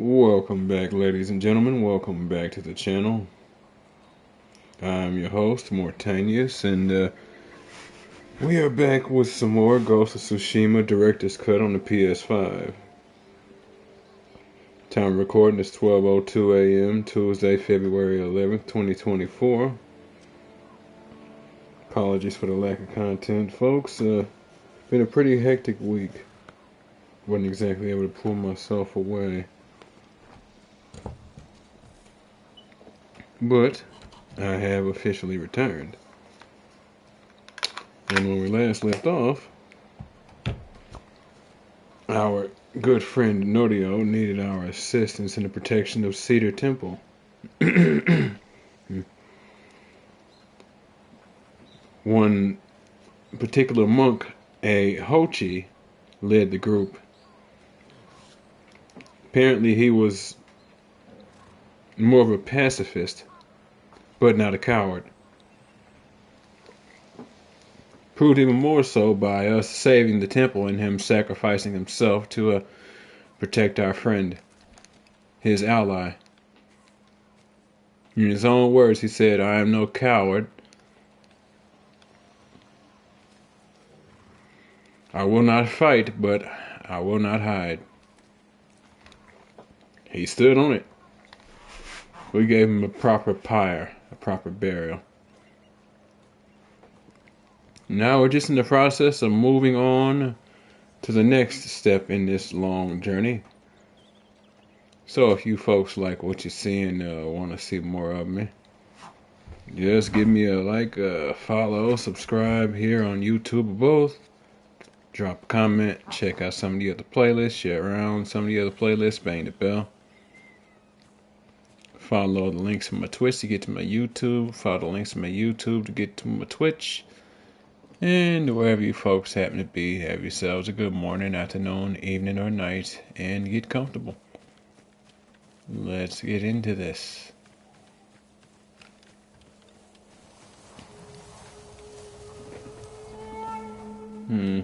Welcome back, ladies and gentlemen. Welcome back to the channel. I'm your host, Mortanius, and we are back with some more Ghost of Tsushima Director's Cut on the PS5. Time of recording is 12:02 a.m. Tuesday, February 11th, 2024. Apologies for the lack of content, folks. Been a pretty hectic week. Wasn't exactly able to pull myself away. But I have officially returned. And when we last left off, our good friend Norio needed our assistance in the protection of Cedar Temple. One particular monk, a Hochi, led the group. Apparently he was more of a pacifist, but not a coward. Proved even more so by us saving the temple and him sacrificing himself to protect our friend, his ally. In his own words, he said, "I am no coward. I will not fight, but I will not hide." He stood on it. We gave him a proper pyre, a proper burial. Now we're just in the process of moving on to the next step in this long journey. So if you folks like what you're seeing, want to see more of me, just give me a like, follow, subscribe here on YouTube or both. Drop a comment, check out some of the other playlists, share around some of the other playlists, bang the bell. Follow the links from my Twitch to get to my YouTube. Follow the links from my YouTube to get to my Twitch. And wherever you folks happen to be, have yourselves a good morning, afternoon, evening, or night, and get comfortable. Let's get into this. You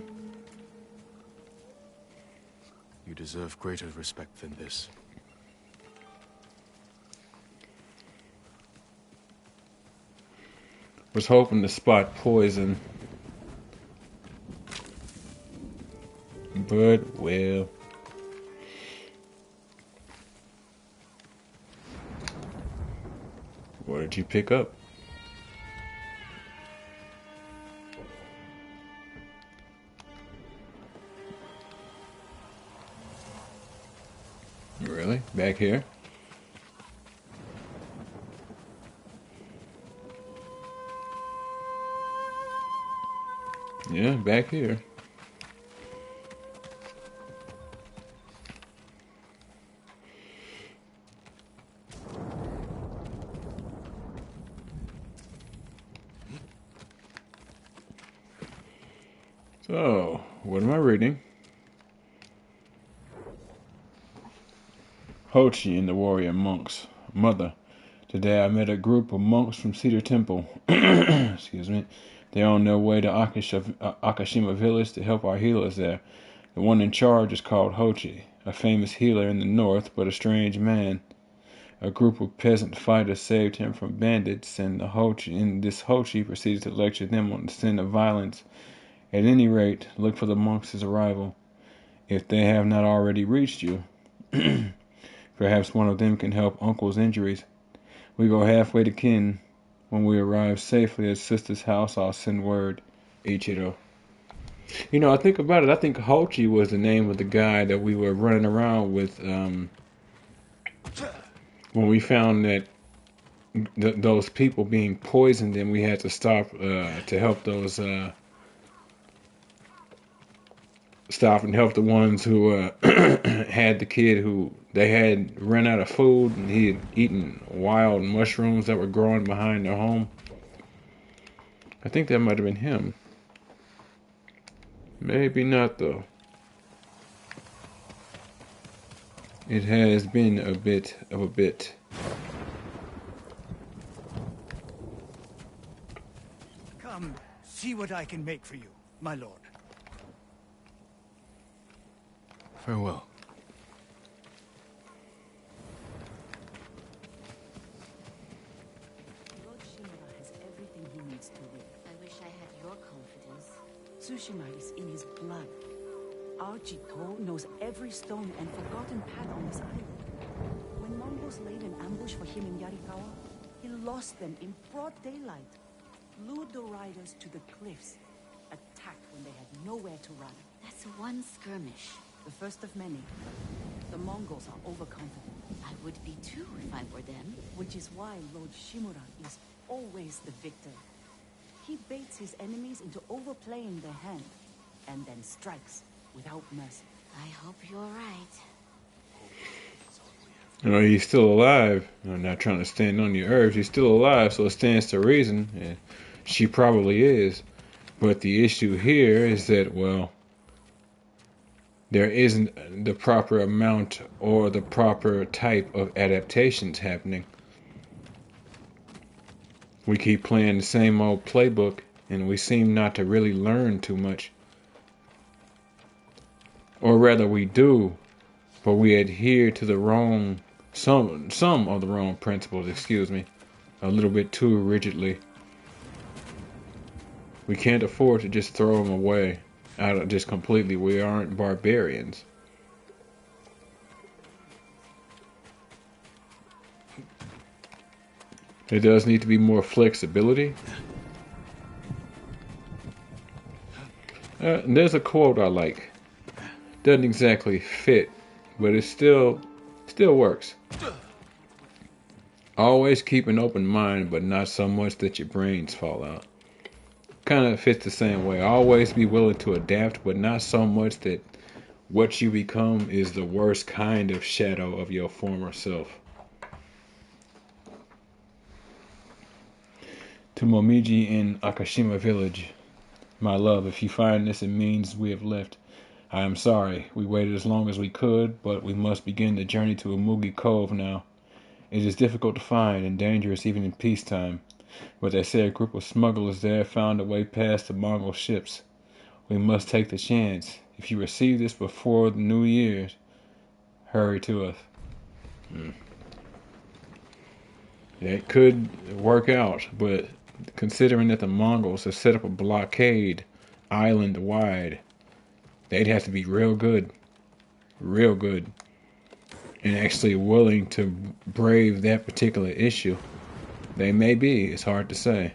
deserve greater respect than this. Was hoping to spot poison. But, well. What did you pick up? Really? Back here? Yeah, back here. So, what am I reading? Hochi and the Warrior Monks. Mother, today I met a group of monks from Cedar Temple. Excuse me. They're on their way to Akashima village to help our healers there. The one in charge is called Hochi, a famous healer in the north, but a strange man. A group of peasant fighters saved him from bandits, and this Hochi proceeded to lecture them on the sin of violence. At any rate, look for the monks' arrival. If they have not already reached you, perhaps one of them can help Uncle's injuries. We go halfway to kin. When we arrive safely at Sister's house, I'll send word. Ichiro. You know, I think about it. I think Hochi was the name of the guy that we were running around with when we found that those people being poisoned, and we had to stop to help those stop and help the ones who had the kid who they had run out of food, and he had eaten wild mushrooms that were growing behind their home. I think that might have been him. Maybe not, though. It has been a bit of a bit. Come, see what I can make for you, my lord. Farewell. Tsushima is in his blood. Our Jito knows every stone and forgotten path on this island. When Mongols laid an ambush for him in Yarikawa, he lost them in broad daylight, lured the riders to the cliffs, attacked when they had nowhere to run. That's one skirmish. The first of many. The Mongols are overconfident. I would be too if I were them. Which is why Lord Shimura is always the victor. He baits his enemies into overplaying their hand, and then strikes without mercy. I hope you're right. You know, he's still alive. I'm not trying to stand on your herbs. He's still alive, so it stands to reason. And she probably is. But the issue here is that, well, there isn't the proper amount or the proper type of adaptations happening. We keep playing the same old playbook, and we seem not to really learn too much. Or rather, we do, but we adhere to the wrong, some of the wrong principles, a little bit too rigidly. We can't afford to just throw them away, just completely. We aren't barbarians. There does need to be more flexibility. There's a quote I like. Doesn't exactly fit, but it still works. Always keep an open mind, but not so much that your brains fall out. Kind of fits the same way. Always be willing to adapt, but not so much that what you become is the worst kind of shadow of your former self. To Momiji in Akashima village. My love, if you find this, it means we have left. I am sorry. We waited as long as we could, but we must begin the journey to Umugi Cove now. It is difficult to find and dangerous even in peacetime. But they say a group of smugglers there found a way past the Mongol ships. We must take the chance. If you receive this before the New Year's, hurry to us. That could work out, but considering that the Mongols have set up a blockade island-wide, they'd have to be real good, and actually willing to brave that particular issue. They may be, it's hard to say.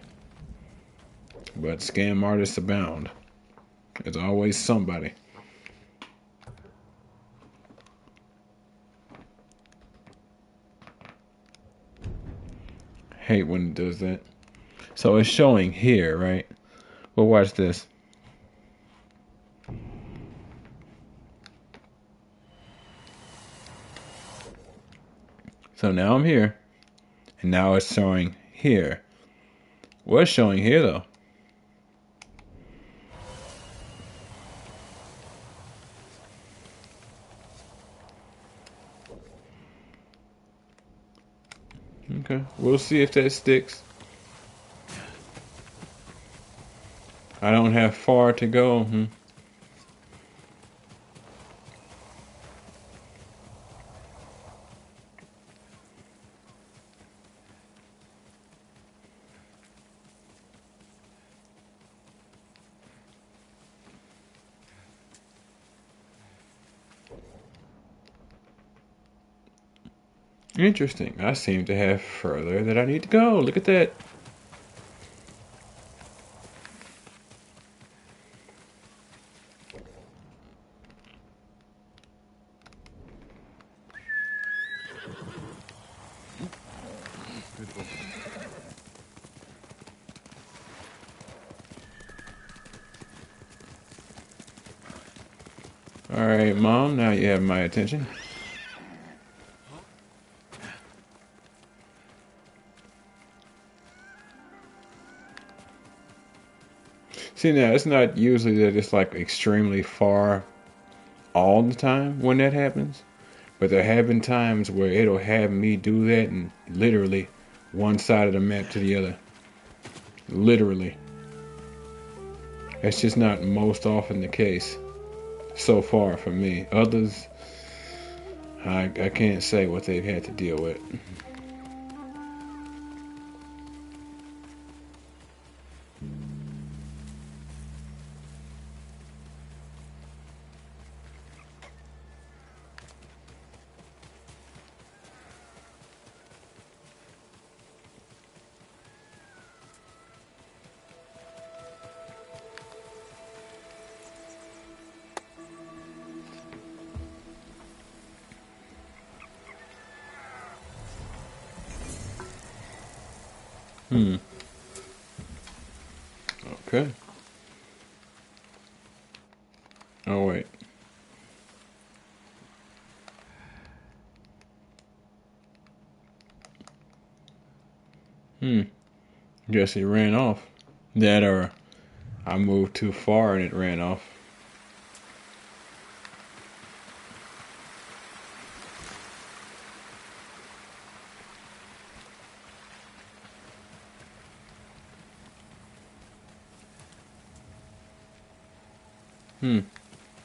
But scam artists abound. There's always somebody. Hate when it does that. So it's showing here, right? Well, watch this. So now I'm here. And now it's showing here. What's showing here, though? Okay, we'll see if that sticks. I don't have far to go. Interesting. I seem to have further that I need to go. Look at that. All right, Mom, now you have my attention. See, now, it's not usually that it's like extremely far all the time when that happens, but there have been times where it'll have me do that and literally one side of the map to the other. Literally. That's just not most often the case so far for me. Others, I can't say what they've had to deal with. Okay. Oh, wait. Guess he ran off. That or I moved too far and it ran off.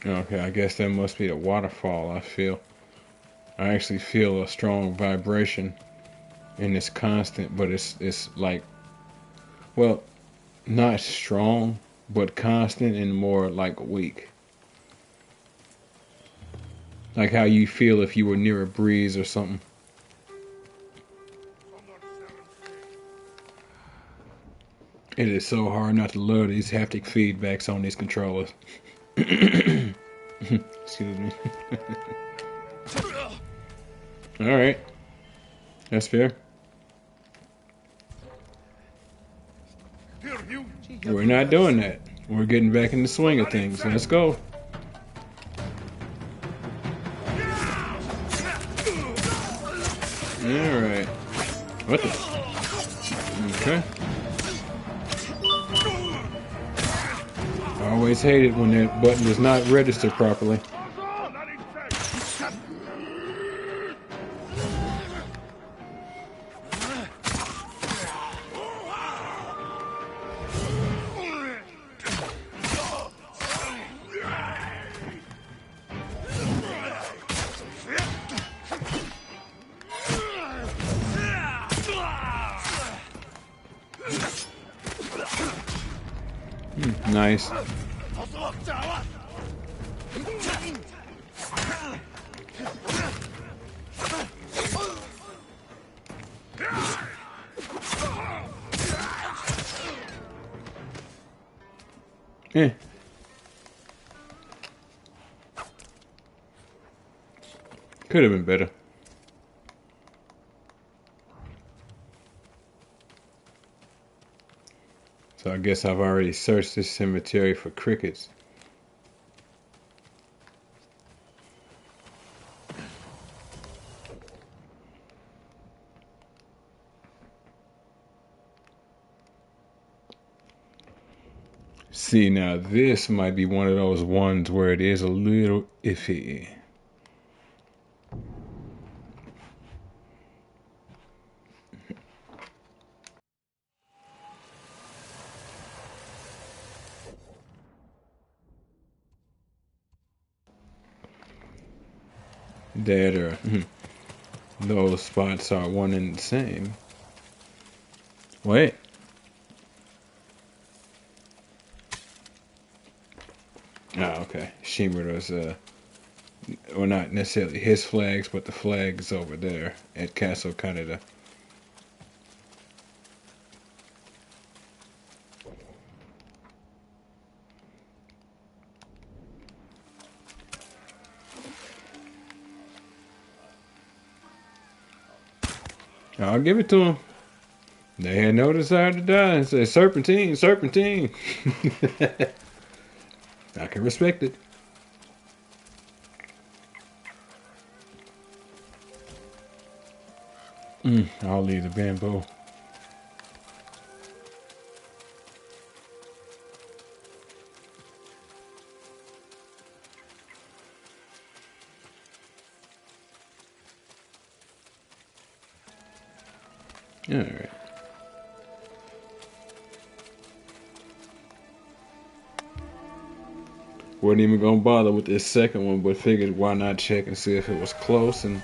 Okay, I guess that must be the waterfall I feel. I actually feel a strong vibration and it's constant, but it's like, well, not strong, but constant and more like weak. Like how you feel if you were near a breeze or something. It is so hard not to love these haptic feedbacks on these controllers. Excuse me. Alright. That's fair. We're not doing that. We're getting back in the swing of things. Let's go. Alright. What the? Okay. I always hate it when that button does not register properly. Nice. Eh. Could have been better. So I guess I've already searched this cemetery for crickets. See, now this might be one of those ones where it is a little iffy. That or those spots are one and the same. Wait. Ah, okay. Shimura's, well, not necessarily his flags, but the flags over there at Castle Canada. I'll give it to him. They had no desire to die and said, serpentine, serpentine. I can respect it. I'll leave the bamboo. Alright. Wasn't even gonna bother with this second one, but figured why not check and see if it was close, and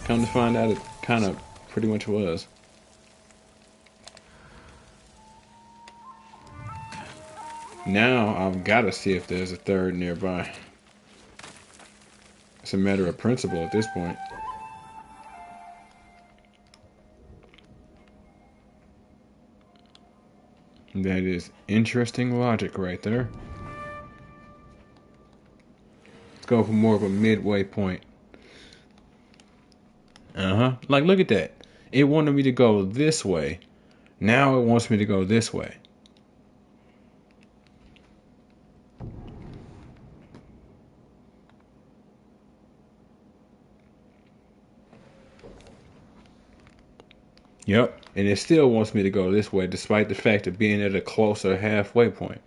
come to find out it kind of pretty much was. Now I've got to see if there's a third nearby. It's a matter of principle at this point. That is interesting logic right there. Let's go for more of a midway point. Like, look at that. It wanted me to go this way. Now it wants me to go this way. Yep, and it still wants me to go this way despite the fact of being at a closer halfway point.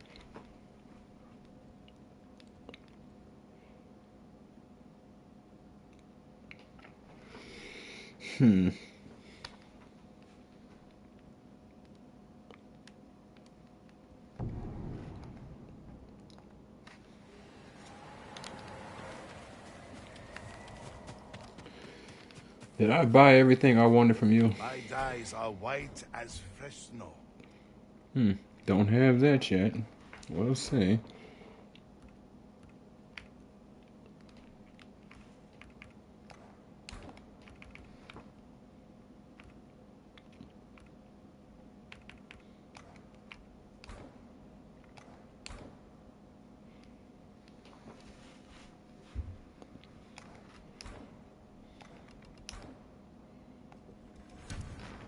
Did I buy everything I wanted from you? My dyes are white as fresh snow. Don't have that yet. We'll see.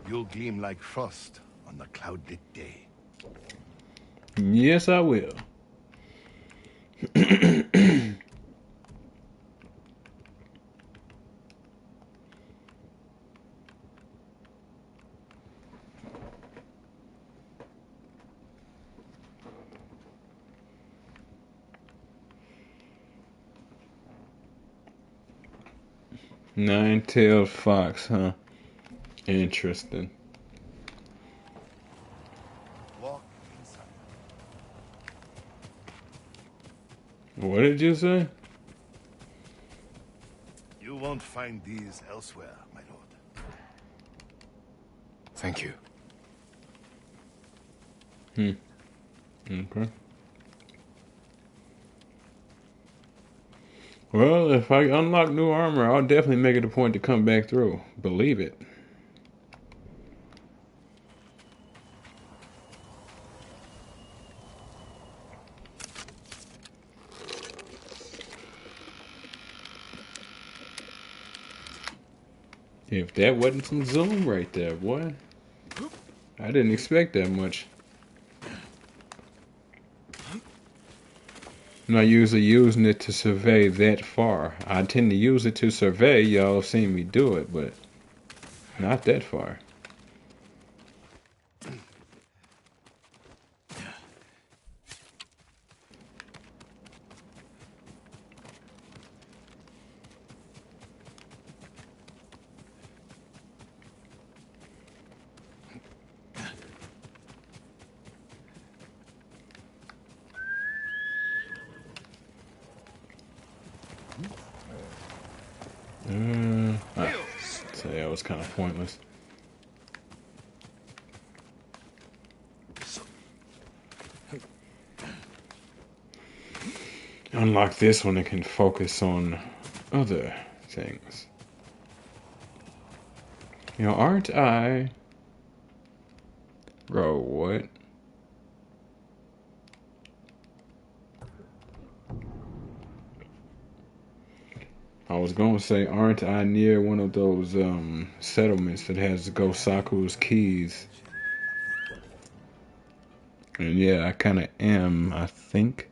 You'll gleam like frost on the cloudlit day. Yes, I will. Nine-tailed fox, huh? Interesting. Walk inside. What did you say? You won't find these elsewhere, my lord. Thank you. Okay. Well, if I unlock new armor, I'll definitely make it a point to come back through. Believe it. If that wasn't some zoom right there, boy. I didn't expect that much. I'm not usually using it to survey that far. I tend to use it to survey. Y'all have seen me do it, but not that far. So that was kind of pointless. Unlock this one, it can focus on other things. You know, aren't I... Bro, what? I was gonna say, aren't I near one of those settlements that has Gosaku's keys? And yeah, I kind of am, I think.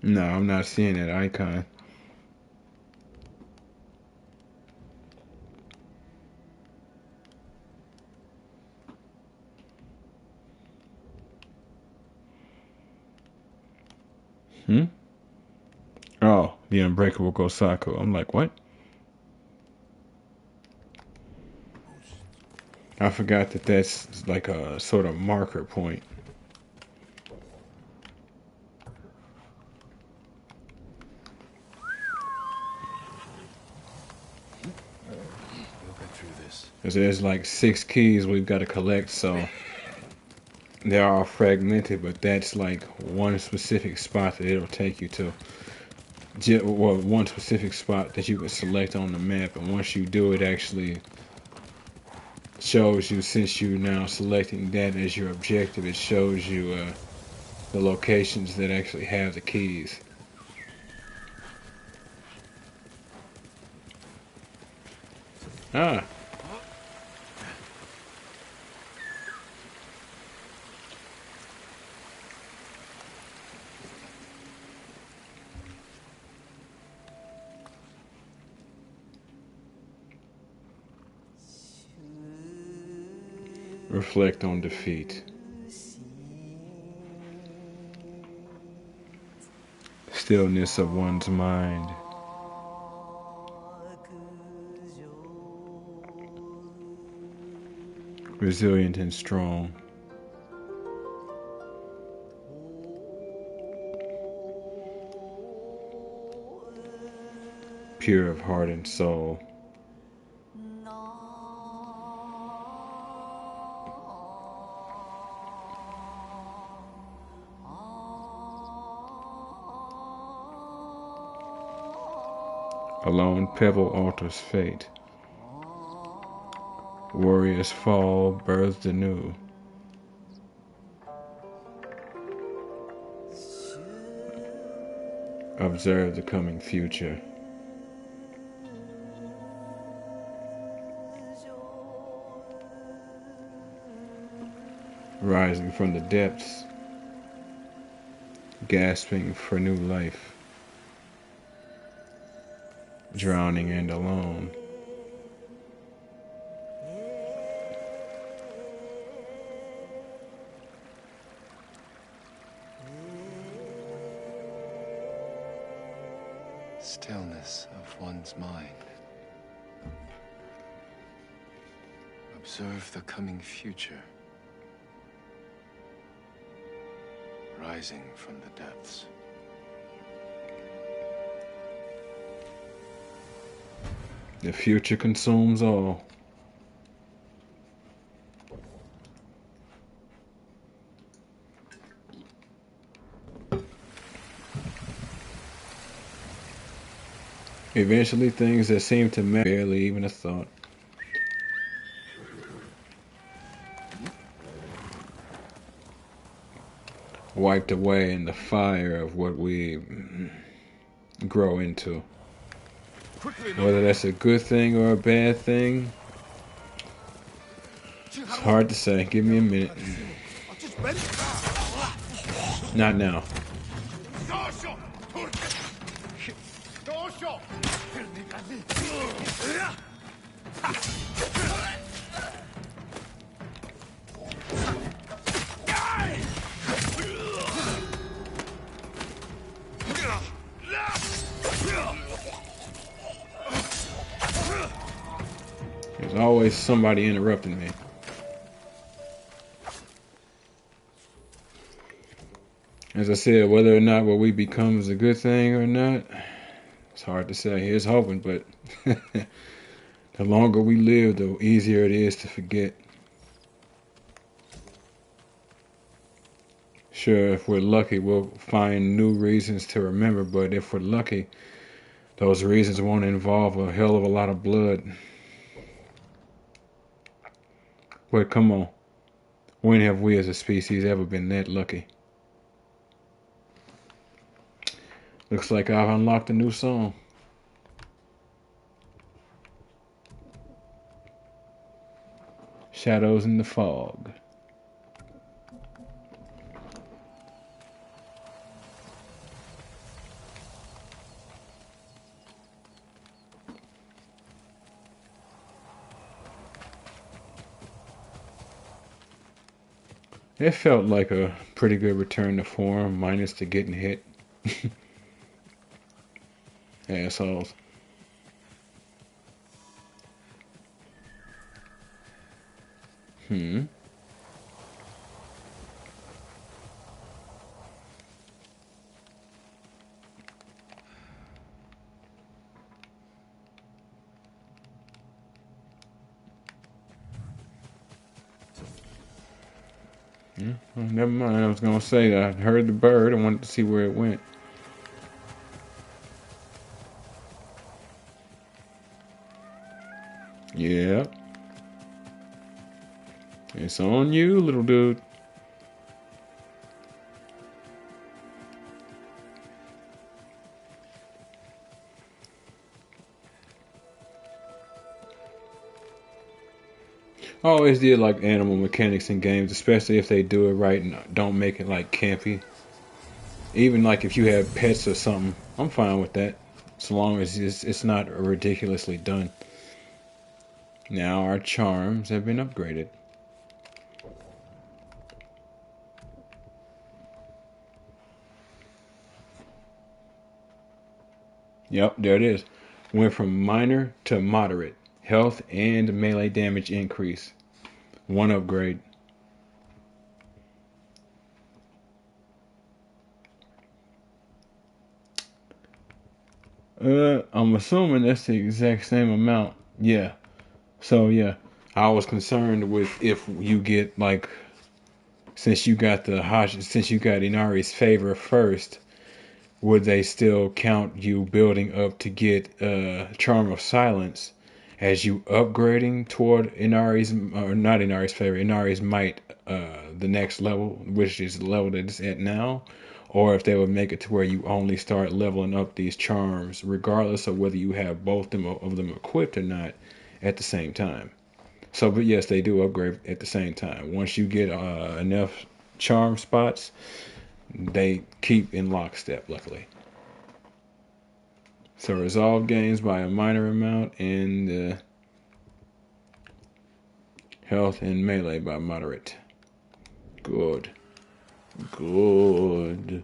No, I'm not seeing that icon. Oh, the Unbreakable Gosaku. I'm like, what? I forgot that that's like a sort of marker point. We'll get through this. Because there's like 6 keys we've got to collect, so they're all fragmented, but that's like one specific spot that it'll take you to. Well, one specific spot that you can select on the map, and once you do, it actually shows you, since you're now selecting that as your objective, it shows you the locations that actually have the keys. Ah, Reflect on defeat. Stillness of one's mind. Resilient and strong. Pure of heart and soul. A lone pebble alters fate. Warriors fall, births anew. Observe the coming future. Rising from the depths, gasping for new life. Drowning and alone. Stillness of one's mind. Observe the coming future. Rising from the depths. The future consumes all. Eventually, things that seem to matter barely even a thought. Wiped away in the fire of what we grow into. Whether that's a good thing or a bad thing, it's hard to say. Give me a minute. Not now. There's always somebody interrupting me. As I said, whether or not what we become is a good thing or not, it's hard to say. Here's hoping, but the longer we live, the easier it is to forget. Sure, if we're lucky, we'll find new reasons to remember, but if we're lucky, those reasons won't involve a hell of a lot of blood. But come on, when have we as a species ever been that lucky? Looks like I've unlocked a new song. Shadows in the Fog. It felt like a pretty good return to form, minus the getting hit. Assholes. Well, never mind. I was gonna say that I heard the bird. I wanted to see where it went. Yeah. It's on you, little dude. I always did like animal mechanics in games, especially if they do it right and don't make it like campy. Even like if you have pets or something, I'm fine with that, so long as it's not ridiculously done. Now our charms have been upgraded. Yep, there it is. Went from minor to moderate. Health and melee damage increase. One upgrade. I'm assuming that's the exact same amount. Yeah. So yeah, I was concerned with if you get like, since you got Inari's favor first, would they still count you building up to get Charm of Silence as you upgrading toward Inari's, or not Inari's favor, Inari's might, the next level, which is the level that it's at now, or if they would make it to where you only start leveling up these charms, regardless of whether you have both of them equipped or not, at the same time. So, but yes, they do upgrade at the same time. Once you get enough charm spots, they keep in lockstep, luckily. So resolve gains by a minor amount, and health and melee by moderate. Good. Good.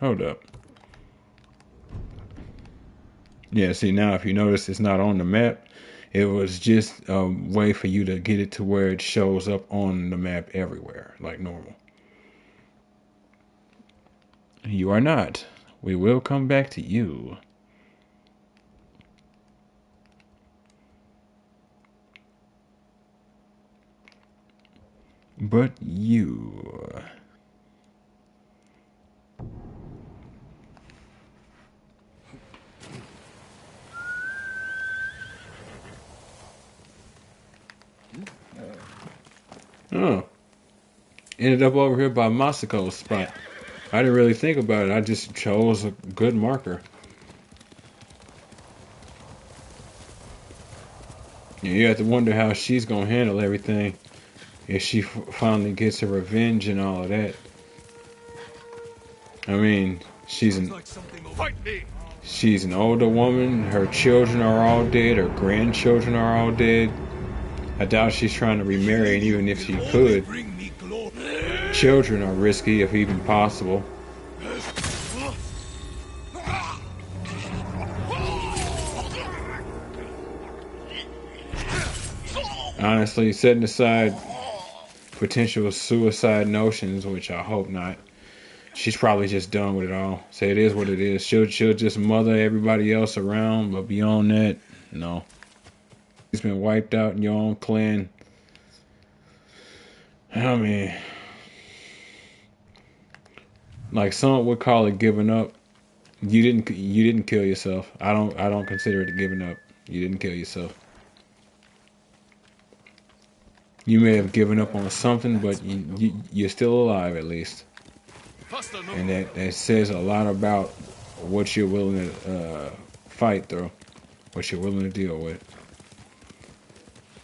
Hold up. Yeah, see, now if you notice it's not on the map, it was just a way for you to get it to where it shows up on the map everywhere, like normal. You are not. We will come back to you. But you... Oh. Ended up over here by Masako's spot. I didn't really think about it. I just chose a good marker. You have to wonder how she's gonna handle everything if she finally gets her revenge and all of that. I mean, she's an older woman. Her children are all dead. Her grandchildren are all dead. I doubt she's trying to remarry, and even if she could, children are risky if even possible. Honestly, setting aside potential suicide notions, which I hope not, she's probably just done with it all. So it is what it is. She'll just mother everybody else around, but beyond that, no. It's been wiped out in your own clan. I mean, like some would call it giving up. You didn't kill yourself. I don't consider it giving up. You didn't kill yourself. You may have given up on something, but you're still alive at least. And that says a lot about what you're willing to fight through, what you're willing to deal with.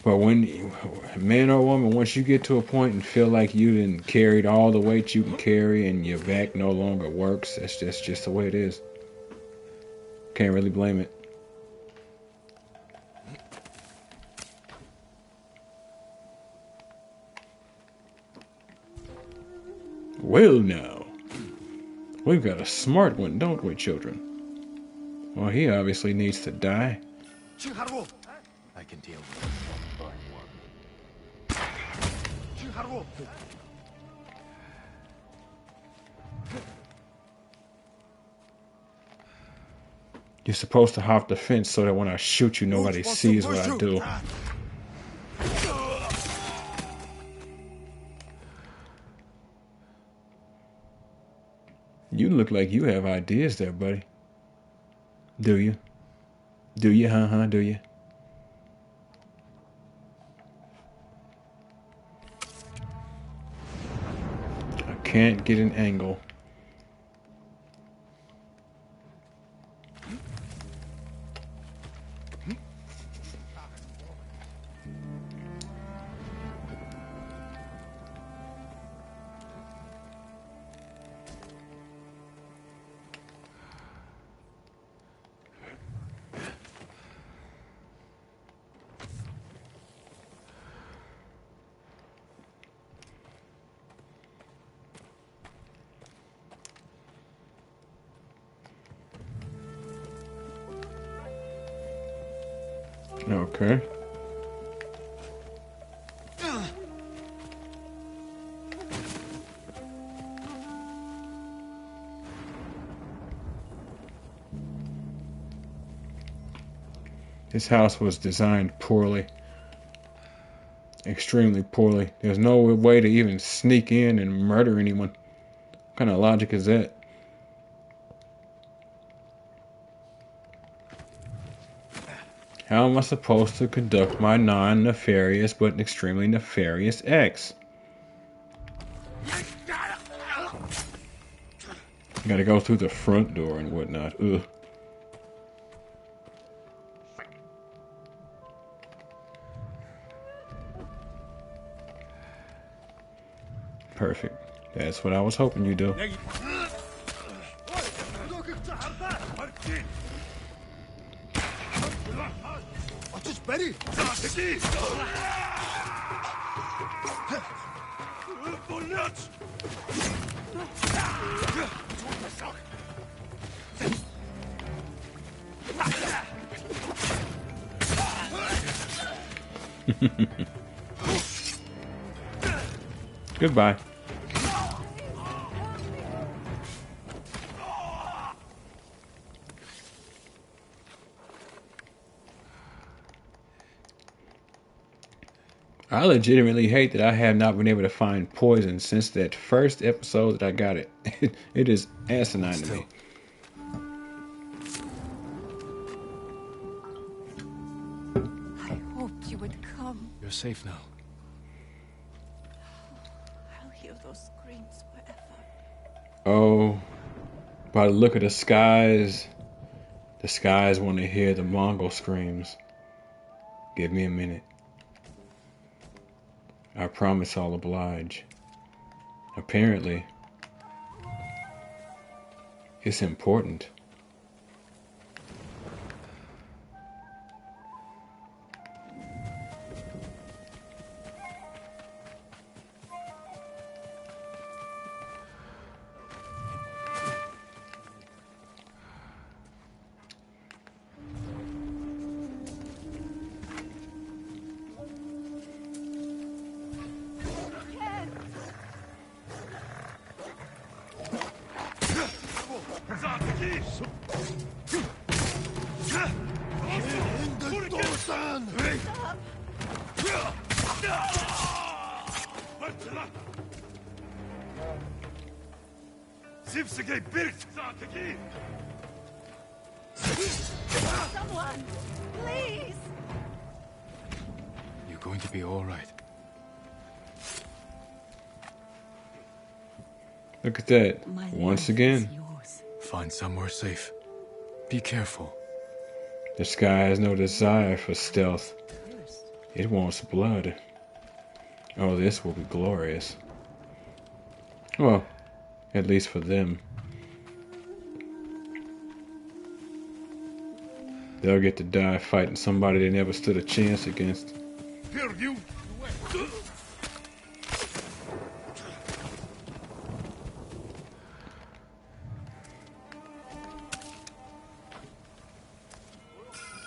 But when, man or woman, once you get to a point and feel like you done carried all the weight you can carry and your back no longer works, that's just the way it is. Can't really blame it. Well now, we've got a smart one, don't we, children? Well, he obviously needs to die. I can deal with it. You're supposed to hop the fence so that when I shoot you, nobody sees what I do. You look like you have ideas there, buddy. Do you? Do you, huh? Do you? I can't get an angle. Okay. This house was designed poorly. Extremely poorly. There's no way to even sneak in and murder anyone. What kind of logic is that? How am I supposed to conduct my non-nefarious but extremely nefarious acts? Gotta go through the front door and whatnot. Ugh. Perfect. That's what I was hoping you'd do. Goodbye. I legitimately hate that I have not been able to find poison since that first episode that I got it. It is asinine to me. I hoped you would come. You're safe now. I'll hear those screams forever. Oh, by the look of the skies want to hear the Mongol screams. Give me a minute. I promise I'll oblige. Apparently, it's important. Someone, please! You're going to be all right. Look at that. My Once life again, is yours. Find somewhere safe. Be careful. the sky has no desire for stealth. Cursed. It wants blood. Oh, this will be glorious. Well, at least for them. They'll get to die fighting somebody they never stood a chance against. Here, you!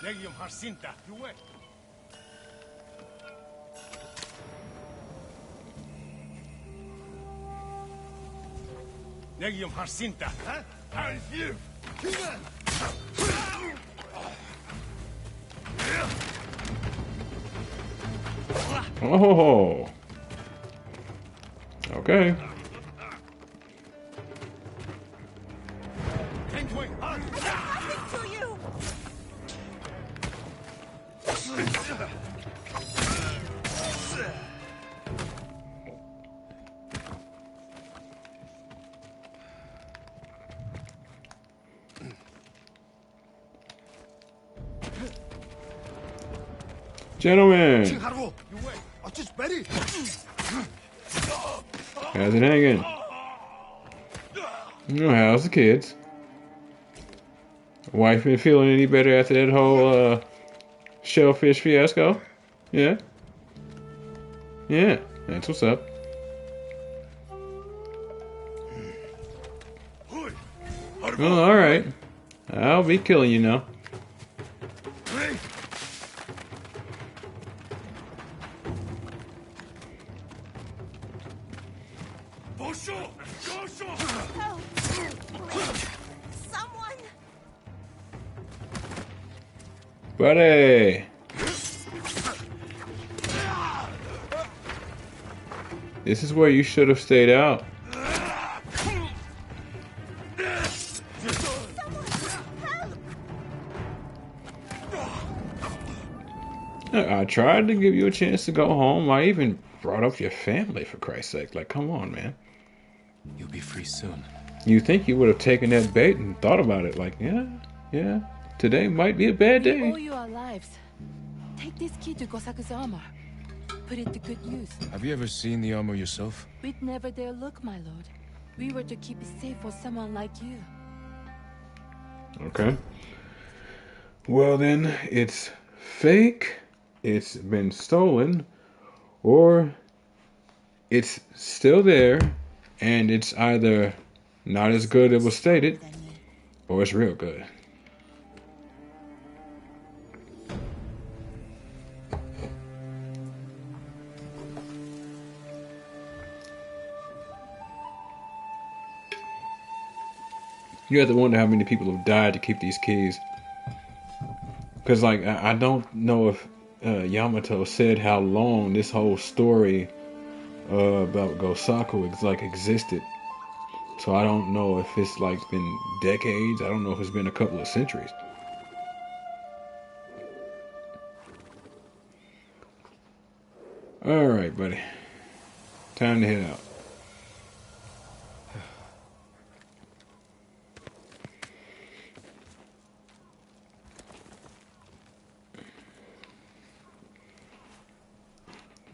Legium Harsinta, you wait. Legium Harsinta, huh? I'm here! Oh! Okay. To you! Gentlemen, You wait! I'll just bet it! how's it hanging? Oh, how's the kids? Wife been feeling any better after that whole shellfish fiasco? Yeah? Yeah, that's what's up. Oh, alright. I'll be killing you now. Buddy! This is where you should have stayed out. I tried to give you a chance to go home. I even brought up your family, for Christ's sake. Like, come on, man. You'll be free soon. You think you would have taken that bait and thought about it. Like, yeah, today might be a bad We owe day. you our lives. Take this key to Gosaku's armor. Put it to good use. Have you ever seen the armor yourself? We'd never dare look, my lord. We were to keep it safe for someone like you. Okay. Well, then, it's fake, it's been stolen, or it's still there, and it's either not as good as it was stated, or it's real good. You have to wonder how many people have died to keep these keys. Because, like, I don't know if Yamato said how long this whole story about Gosaku existed. So I don't know if it's, like, been decades. I don't know if it's been a couple of centuries. Alright, buddy. Time to head out.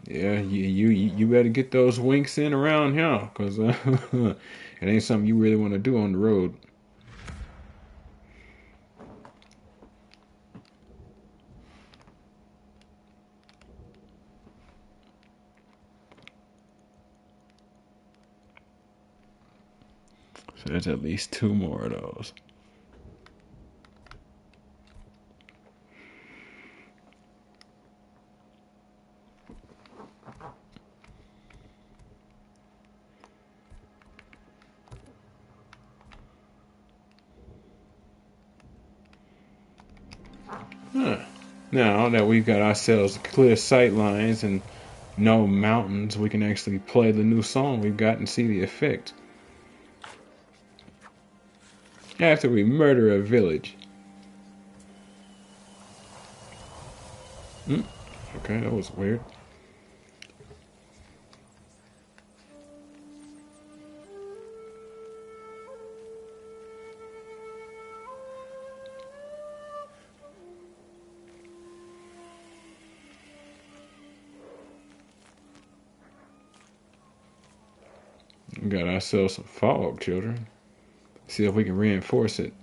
Yeah, you better get those winks in around here, cause it ain't something you really want to do on the road. So there's at least 2 more of those. Now that we've got ourselves clear sight lines and no mountains, we can actually play the new song we've got and see the effect. After we murder a village. Okay, that was weird. We got ourselves some fog, children. See if we can reinforce it.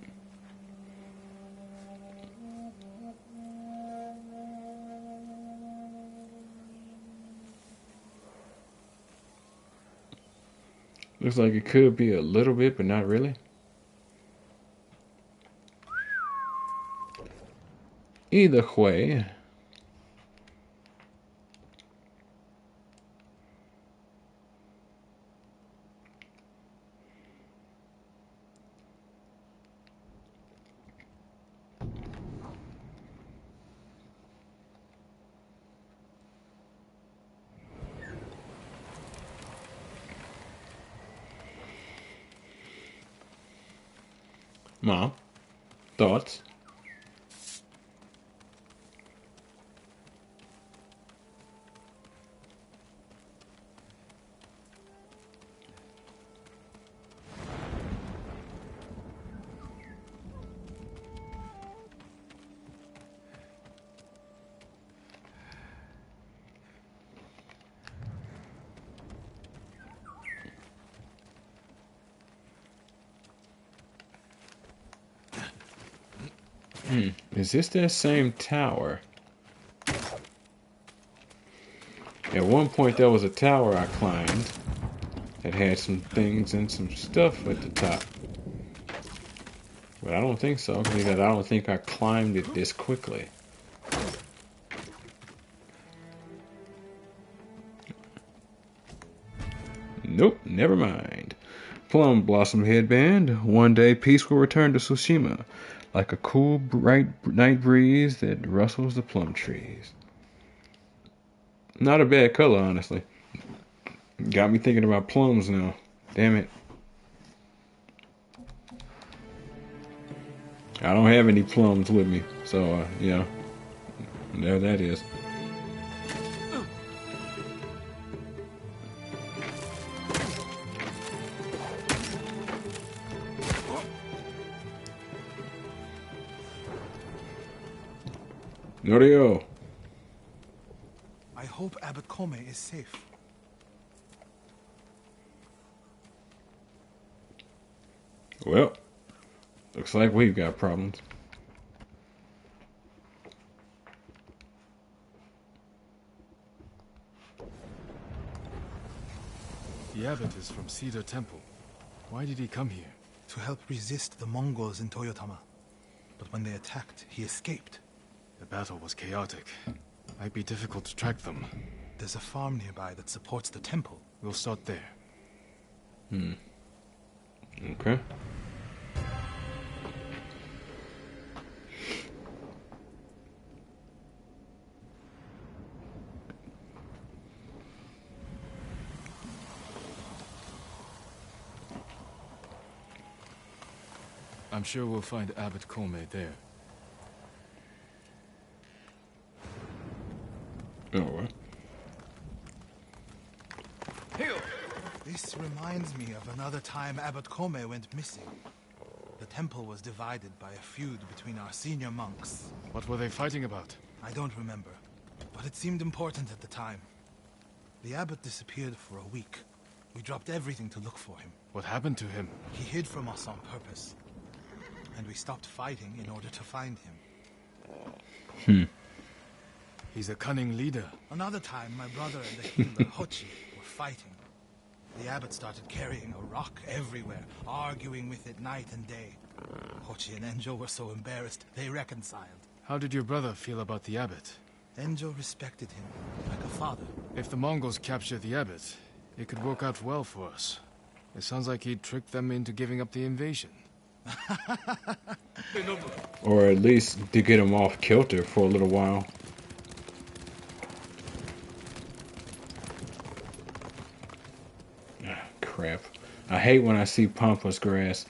Looks like it could be a little bit, but not really. Either way. Mom, thoughts? Is this that same tower? At one point there was a tower I climbed that had some things and some stuff at the top. But I don't think so, because I don't think I climbed it this quickly. Nope, never mind. Plum Blossom Headband. One day peace will return to Tsushima. like a cool, bright night breeze that rustles the plum trees. Not a bad color, honestly. Got me thinking about plums now. Damn it. I don't have any plums with me, so, yeah. There that is. Norio. I hope Abbot Kome is safe. Well, looks like we've got problems. The abbot is from Cedar Temple. Why did he come here? To help resist the Mongols in Toyotama. But when they attacked, he escaped. The battle was chaotic. Might be difficult to track them. There's a farm nearby that supports the temple. We'll start there. Okay. I'm sure we'll find Abbot Kome there. Oh, This reminds me of another time Abbot Kome went missing. The temple was divided by a feud between our senior monks. What were they fighting about? I don't remember, but it seemed important at the time. The abbot disappeared for a week. We dropped everything to look for him. What happened to him? He hid from us on purpose. And we stopped fighting in order to find him. He's a cunning leader. Another time, my brother and the healer, Hochi, were fighting. The abbot started carrying a rock everywhere, arguing with it night and day. Hochi and Enjo were so embarrassed, they reconciled. How did your brother feel about the abbot? Enjo respected him, like a father. If the Mongols capture the abbot, it could work out well for us. It sounds like he tricked them into giving up the invasion. or at least to get him off kilter for a little while. Crap. I hate when I see pampas grass.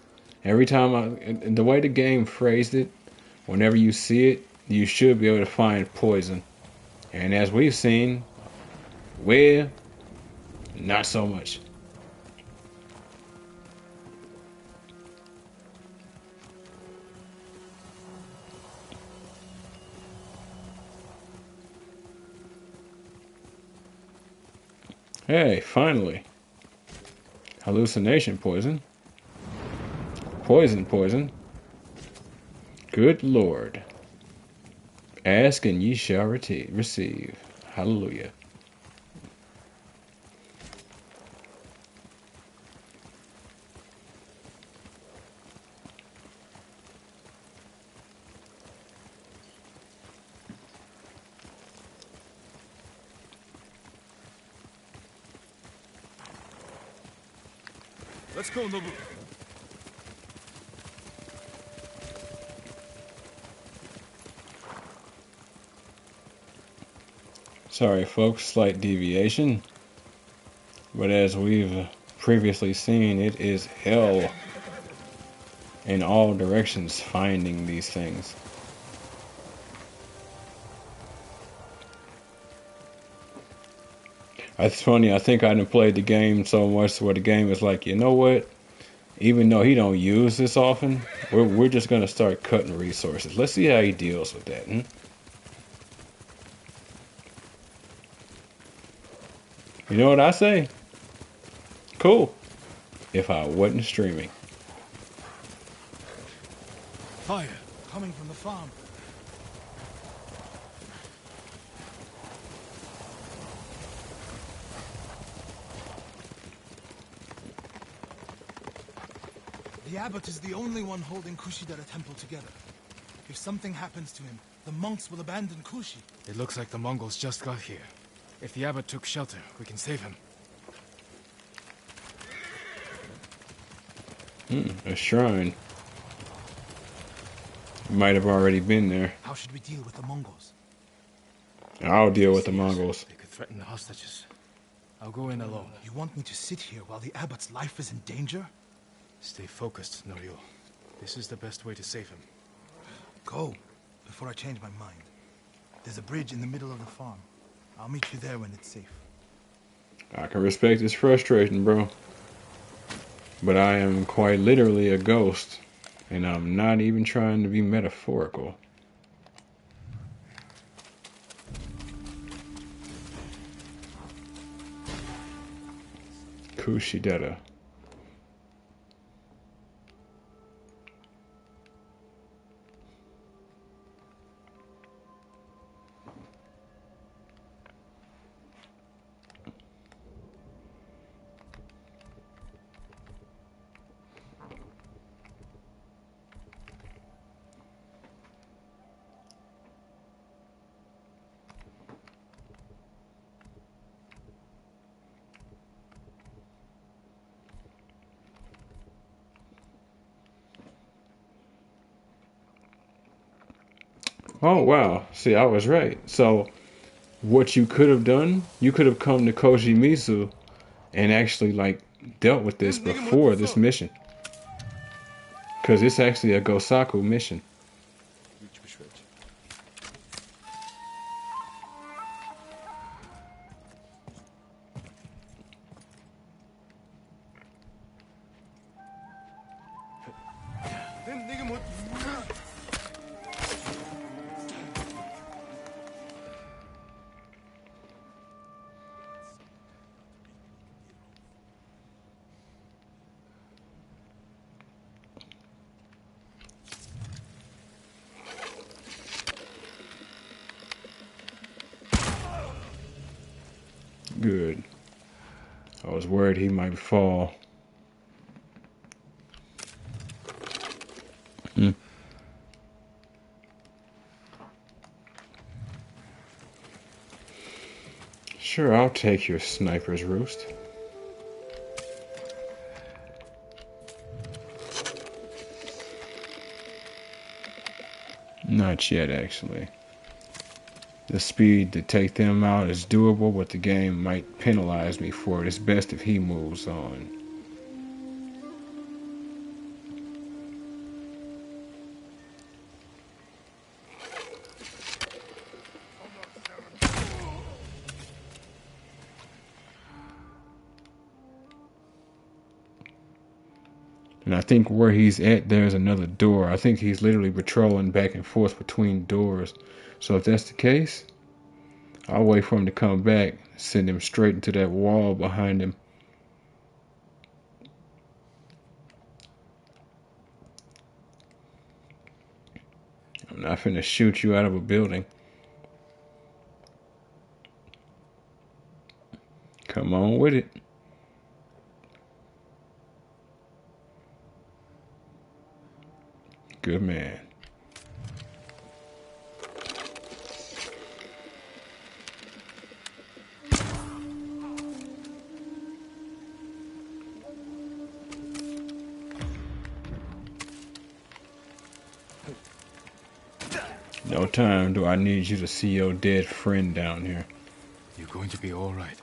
Every time the way the game phrased it, whenever you see it, you should be able to find poison. And as we've seen, well, not so much. Hey, finally. Hallucination poison. Poison. Good Lord. Ask and ye shall receive. Hallelujah. Let's go, Nobu. Sorry, folks, slight deviation. But as we've previously seen, it is hell in all directions finding these things. It's funny, I think I done played the game so much where the game is like, you know what? Even though he don't use this often, we're just going to start cutting resources. Let's see how he deals with that. You know what I say? Cool. If I wasn't streaming. Fire! Coming from the farm. The abbot is the only one holding Kushidara Temple together. If something happens to him, the monks will abandon Kushi. It looks like the Mongols just got here. If the abbot took shelter, we can save him. A shrine. Might have already been there. How should we deal with the Mongols? I'll deal with the See us, Mongols. they could threaten the hostages. I'll go in alone. You want me to sit here while the abbot's life is in danger? Stay focused, Norio. This is the best way to save him. Go, before I change my mind. There's a bridge in the middle of the farm. I'll meet you there when it's safe. I can respect his frustration, bro. But I am quite literally a ghost. And I'm not even trying to be metaphorical. Kushideta. Oh, wow. See, I was right. So, what you could have done, you could have come to Koji Mizu and actually, like, dealt with this before this mission. Because it's actually a Gosaku mission. Good. I was worried he might fall. Sure, I'll take your sniper's roost. Not yet, actually. The speed to take them out is doable, but the game might penalize me for it. It's best if he moves on. And I think where he's at, there's another door. I think he's literally patrolling back and forth between doors. So if that's the case, I'll wait for him to come back, send him straight into that wall behind him. I'm not finna shoot you out of a building. Come on with it. Good man. No time do I need you to see your dead friend down here. You're going to be all right.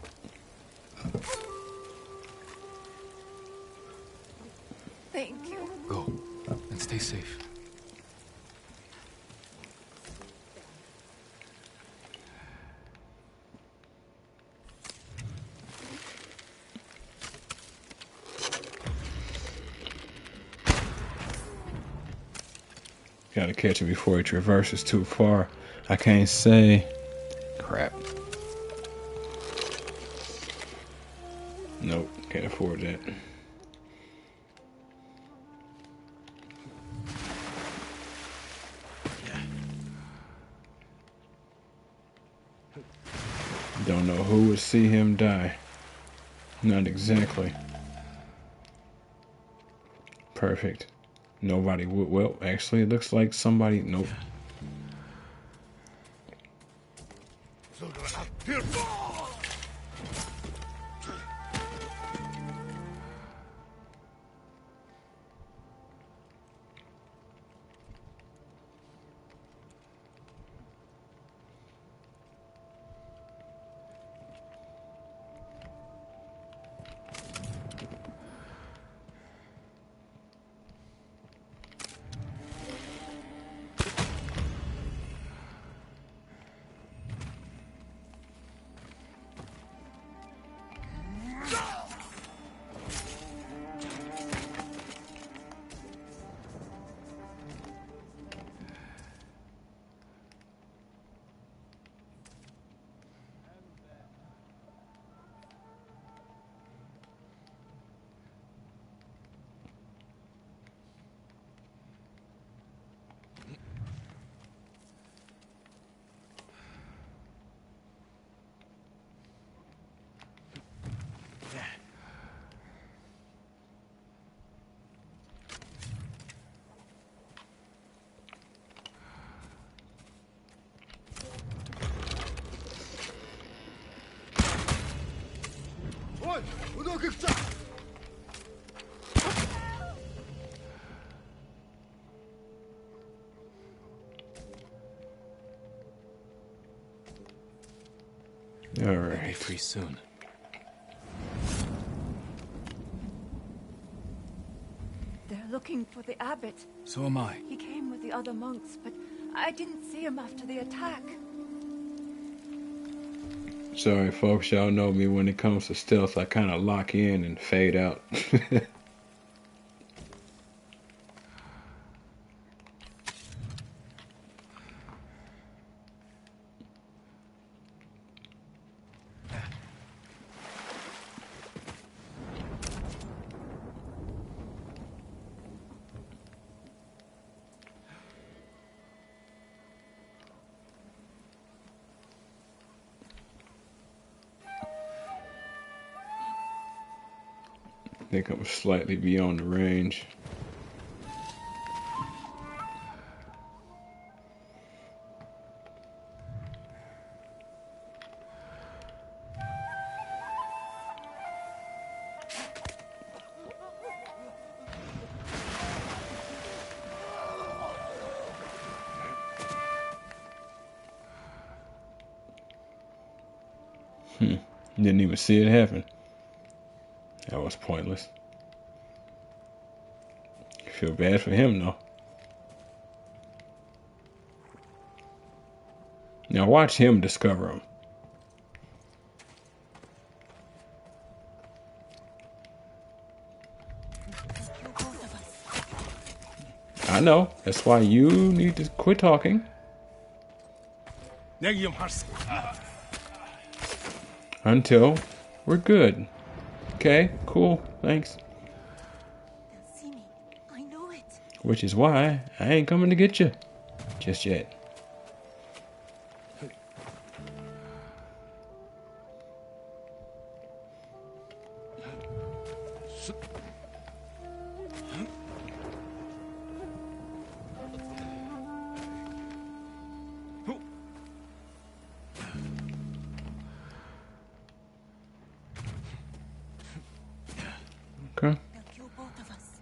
Thank you. Go, and stay safe. Gotta catch it before it traverses too far. I can't say. Crap. Nope, can't afford that. Don't know who would see him die. Not exactly. Perfect. Nobody would. Well, actually, it looks like somebody. Nope. Be Alright. free soon. They're looking for the abbot. So am I. He came with the other monks, but I didn't see him after the attack. Sorry, folks. Y'all know me when it comes to stealth. I kind of lock in and fade out. I think I'm slightly beyond the range. Didn't even see it happen. That was pointless. I feel bad for him, though. Now watch him discover him. I know. That's why you need to quit talking. Until we're good. Okay, cool, thanks. They'll see me. I know it. Which is why I ain't coming to get you. Just yet. Okay. They'll kill both of us.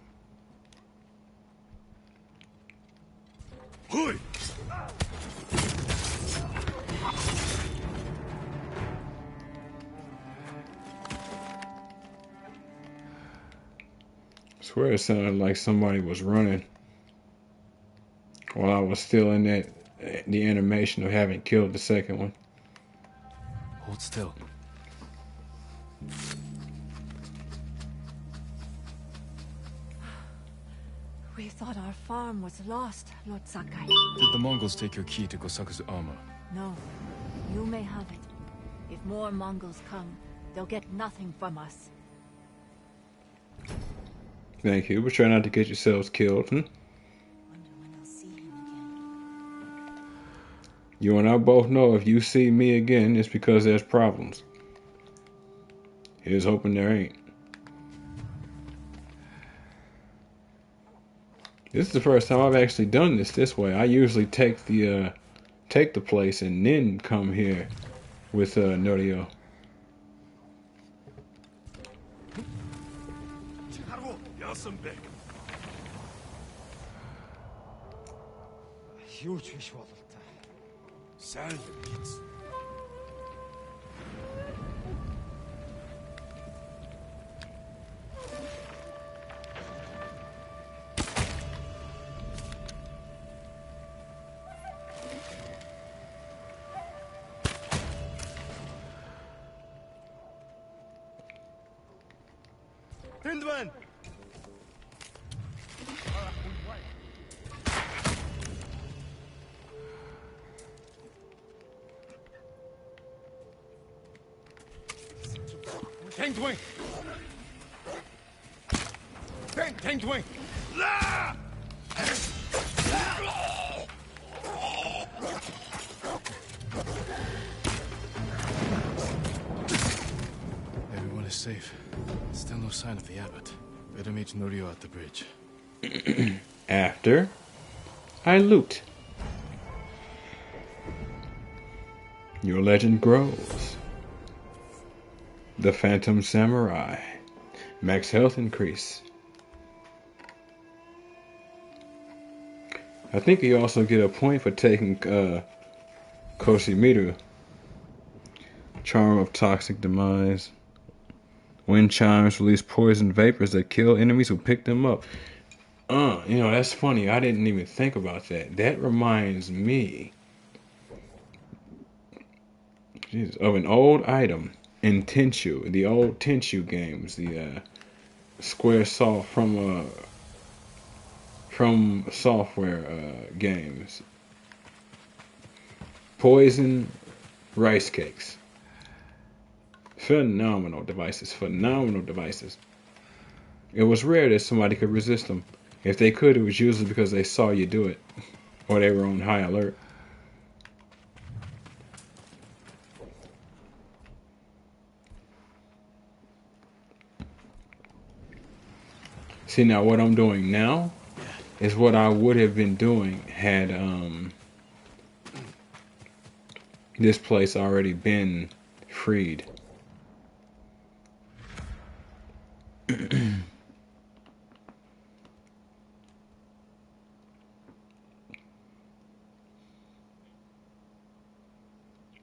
I swear it sounded like somebody was running while I was still in the animation of having killed the second one. Hold still. We thought our farm was lost, Lord Sakai. Did the Mongols take your key to Gosaku's armor? No, you may have it. If more Mongols come, they'll get nothing from us. Thank you, but try not to get yourselves killed. Wonder when I'll see him again. You and I both know if you see me again, it's because there's problems. Here's hoping there ain't. This is the first time I've actually done this way. I usually take the place and then come here with Norio. Юу ч биш бололтой. Сайн л биз. Тэнд байна. Тэнгдвэн! Тэнгдвэн! Everyone is safe. Still no sign of the abbot. Better meet Norio at the bridge. After I loot. Your legend grows. The Phantom Samurai. Max health increase. I think you also get a point for taking Koshimiru. Charm of toxic demise. Wind chimes release poison vapors that kill enemies who pick them up. You know, that's funny. I didn't even think about that. That reminds me of an old item in Tenchu, the old Tenchu games, the Square Soft from software games. Poison rice cakes. Phenomenal devices. It was rare that somebody could resist them. If they could, it was usually because they saw you do it, or they were on high alert. See, now what I'm doing now is what I would have been doing had this place already been freed.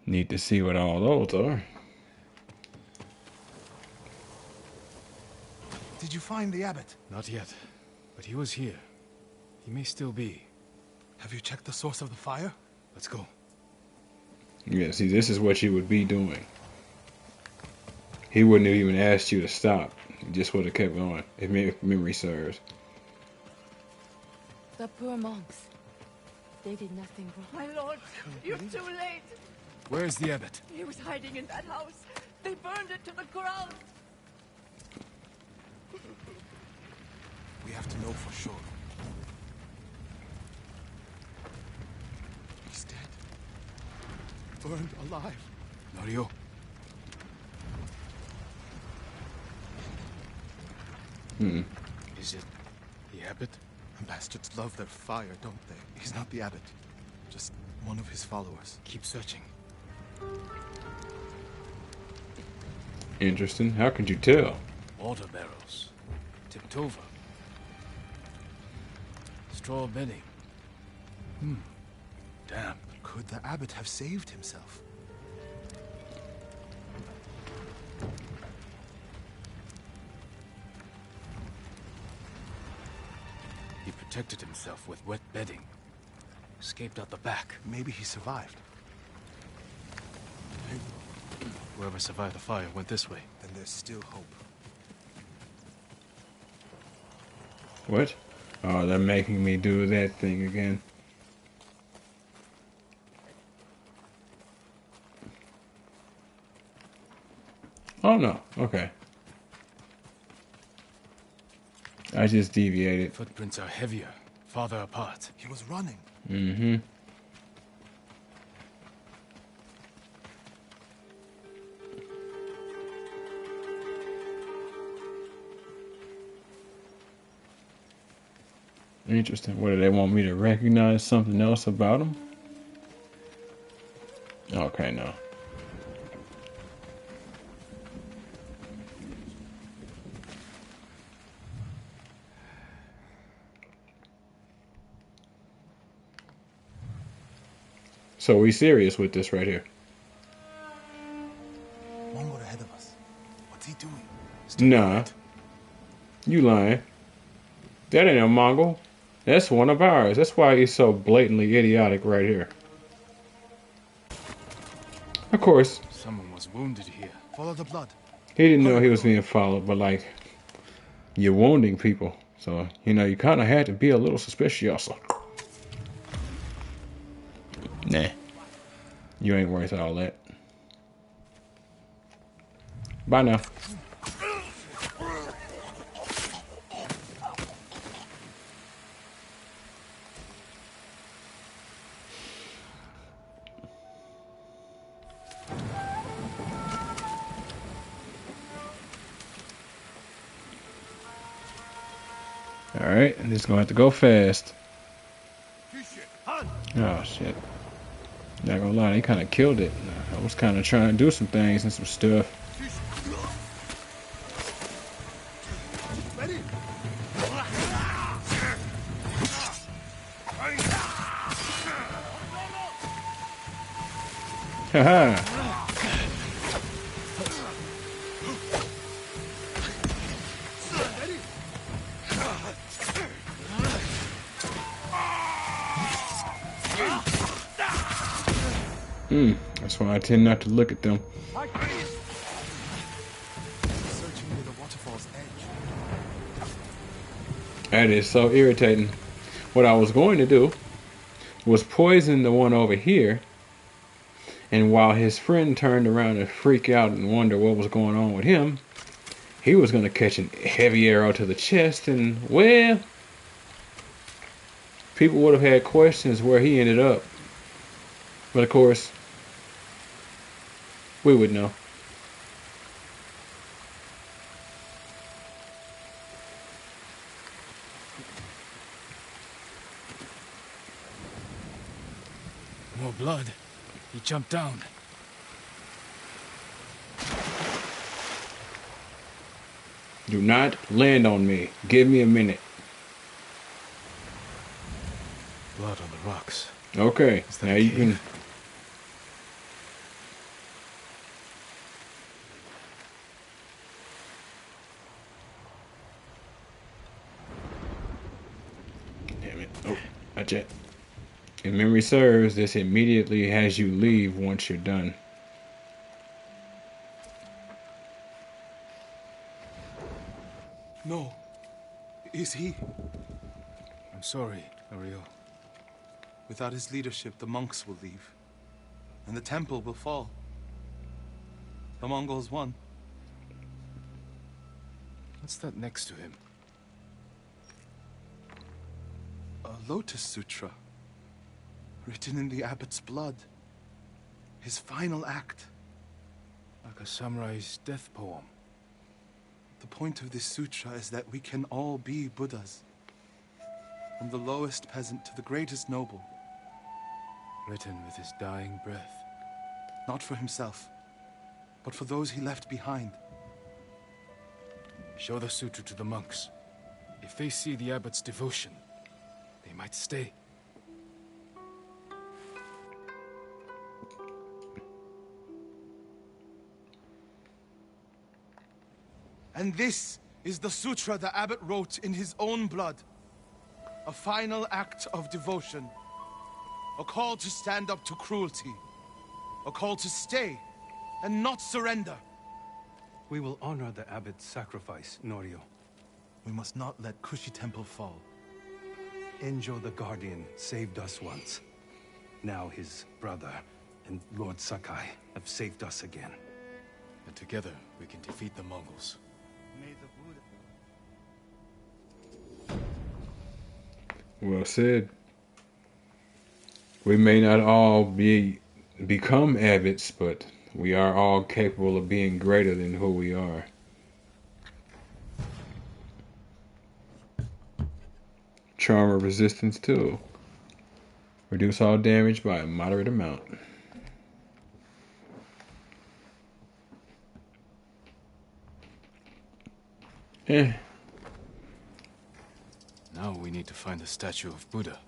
Need to see what all those are. Did you find the abbot? Not yet, but he was here. He may still be. Have you checked the source of the fire? Let's go. Yeah, see, this is what you would be doing. He wouldn't have even asked you to stop. He just would have kept going, if memory serves. The poor monks. They did nothing wrong. My lord, you're too late. Where's the abbot? He was hiding in that house. They burned it to the ground. We have to know for sure. He's dead. Burned alive. Norio. Is it the abbot? Bastards love their fire, don't they? He's not the abbot. Just one of his followers. Keep searching. Interesting. How could you tell? Water barrels. Tipped over. Straw bedding. Damp. Could the abbot have saved himself? He protected himself with wet bedding. Escaped out the back. Maybe he survived. Whoever survived the fire went this way. Then there's still hope. What? Oh, they're making me do that thing again. Oh no, okay. I just deviated. Footprints are heavier, farther apart. He was running. Mm-hmm. Interesting. What do they want me to recognize something else about him? Okay, no. So we serious with this right here? Mongol ahead of us. What's he doing? Nah. You lying. That ain't a Mongol. That's one of ours. That's why he's so blatantly idiotic right here. Of course. Someone was wounded here. Follow the blood. He didn't know he was being followed, but like, you're wounding people. So, you know, you kind of had to be a little suspicious. Nah. You ain't worth all that. Bye now. Alright, and it's gonna have to go fast. Oh shit. Not gonna lie, they kinda killed it. I was kinda trying to do some things and some stuff. Haha. That's why I tend not to look at them. Searching near the waterfall's edge. That is so irritating. What I was going to do was poison the one over here, and while his friend turned around and freak out and wonder what was going on with him, he was going to catch a heavy arrow to the chest, and, well, people would have had questions where he ended up. But of course, we would know. More blood. He jumped down. Do not land on me. Give me a minute. Blood on the rocks. Okay, Is that now a you cave? can... Damn it. Oh, not yet. If memory serves, this immediately has you leave once you're done. No. Is he? I'm sorry, Ariel. Without his leadership, the monks will leave. And the temple will fall. The Mongols won. What's that next to him? A Lotus Sutra. Written in the abbot's blood. His final act. Like a samurai's death poem. The point of this sutra is that we can all be Buddhas. From the lowest peasant to the greatest noble. Written with his dying breath. Not for himself, but for those he left behind. Show the sutra to the monks. If they see the abbot's devotion, they might stay. And this is the sutra the abbot wrote in his own blood. A final act of devotion. A call to stand up to cruelty. A call to stay and not surrender. We will honor the abbot's sacrifice, Norio. We must not let Kushi Temple fall. Enjo the Guardian saved us once. Now his brother and Lord Sakai have saved us again. And together we can defeat the Mongols. May the Buddha... Well said. We may not all become abbots, but we are all capable of being greater than who we are. Charm of resistance too. Reduce all damage by a moderate amount. Now we need to find the statue of Buddha.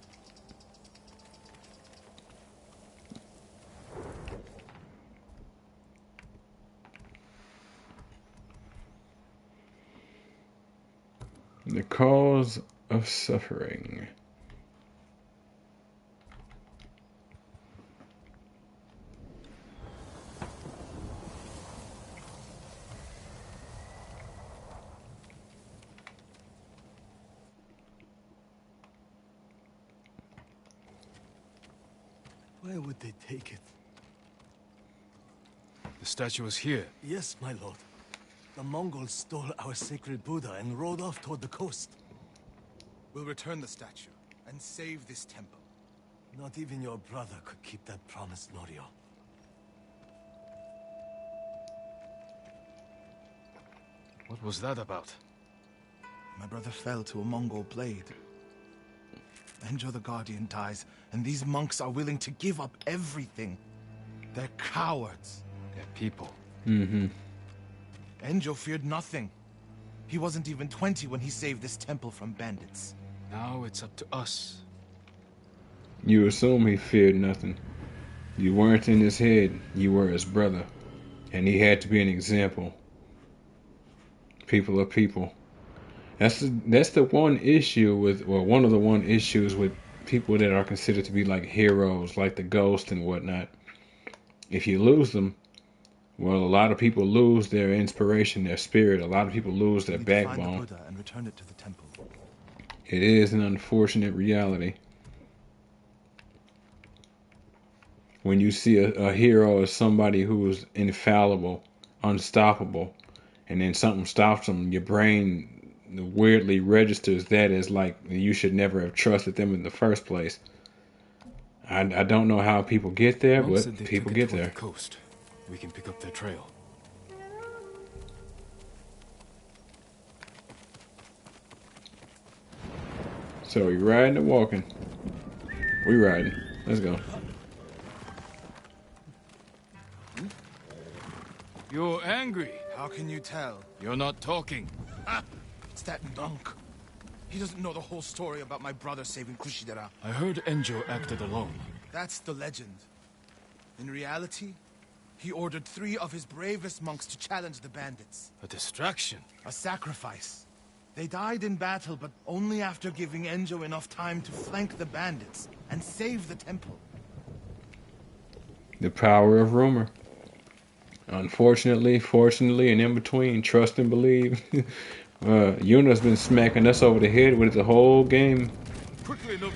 The cause of suffering. Where would they take it? The statue is here. Yes, my lord. The Mongols stole our sacred Buddha and rode off toward the coast. We'll return the statue and save this temple. Not even your brother could keep that promise, Norio. What was that about? My brother fell to a Mongol blade. Enjo the Guardian dies, and these monks are willing to give up everything. They're cowards. They're people. Mm-hmm. Enjo feared nothing. He wasn't even 20 when he saved this temple from bandits. Now it's up to us. You assume he feared nothing. You weren't in his head, you were his brother. And he had to be an example. People are people. That's the one issue with, well, one of the one issues with people that are considered to be like heroes, like the Ghost and whatnot. If you lose them, well, a lot of people lose their inspiration, their spirit. A lot of people lose their We need to find the backbone. Buddha and return it to the temple. It is an unfortunate reality. When you see a hero as somebody who's infallible, unstoppable, and then something stops them, your brain weirdly registers that as like you should never have trusted them in the first place. I don't know how people get there, Monk said but they people took it get toward there. the coast. We can pick up their trail. So you riding or walking? We riding. Let's go. You're angry. How can you tell? You're not talking. Ah, it's that monk. He doesn't know the whole story about my brother saving Kushidera. I heard Enjo acted alone. That's the legend. In reality, he ordered 3 of his bravest monks to challenge the bandits. A distraction. A sacrifice. They died in battle, but only after giving Enjo enough time to flank the bandits and save the temple. The power of rumor. Unfortunately, fortunately, and in between, trust and believe. Yuna's been smacking us over the head with it the whole game. Quickly, Nobu.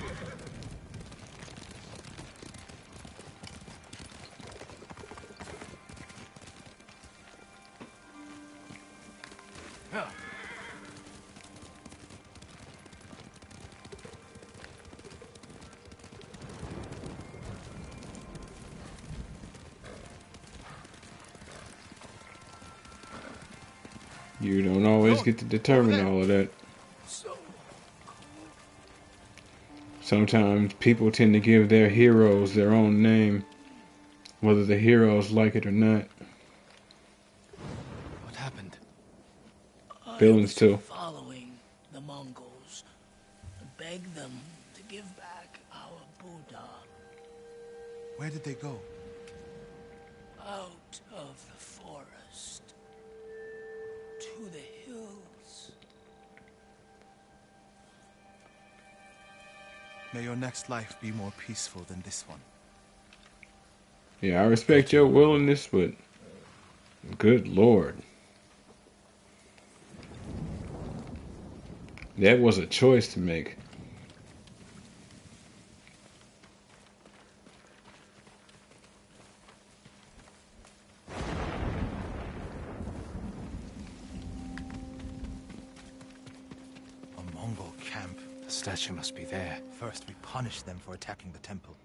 You don't always get to determine all of that. Sometimes people tend to give their heroes their own name, whether the heroes like it or not. What happened? Villains too. Following the Mongols, beg them to give back our Buddha. Where did they go? Out of the forest. To the hills. May your next life be more peaceful than this one. Yeah, I respect your willingness, but good Lord. That was a choice to make. A Mongol camp. The statue must be there. First, we punish them for attacking the temple.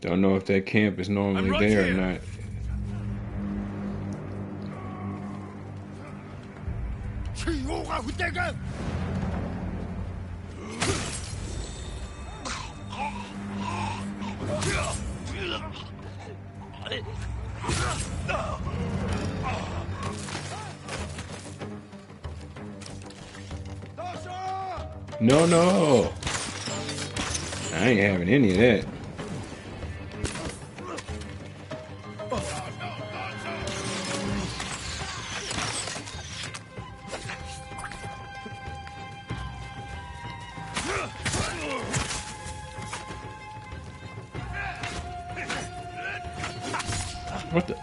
Don't know if that camp is normally right there here. or not. No, no. I ain't having any of that. What the?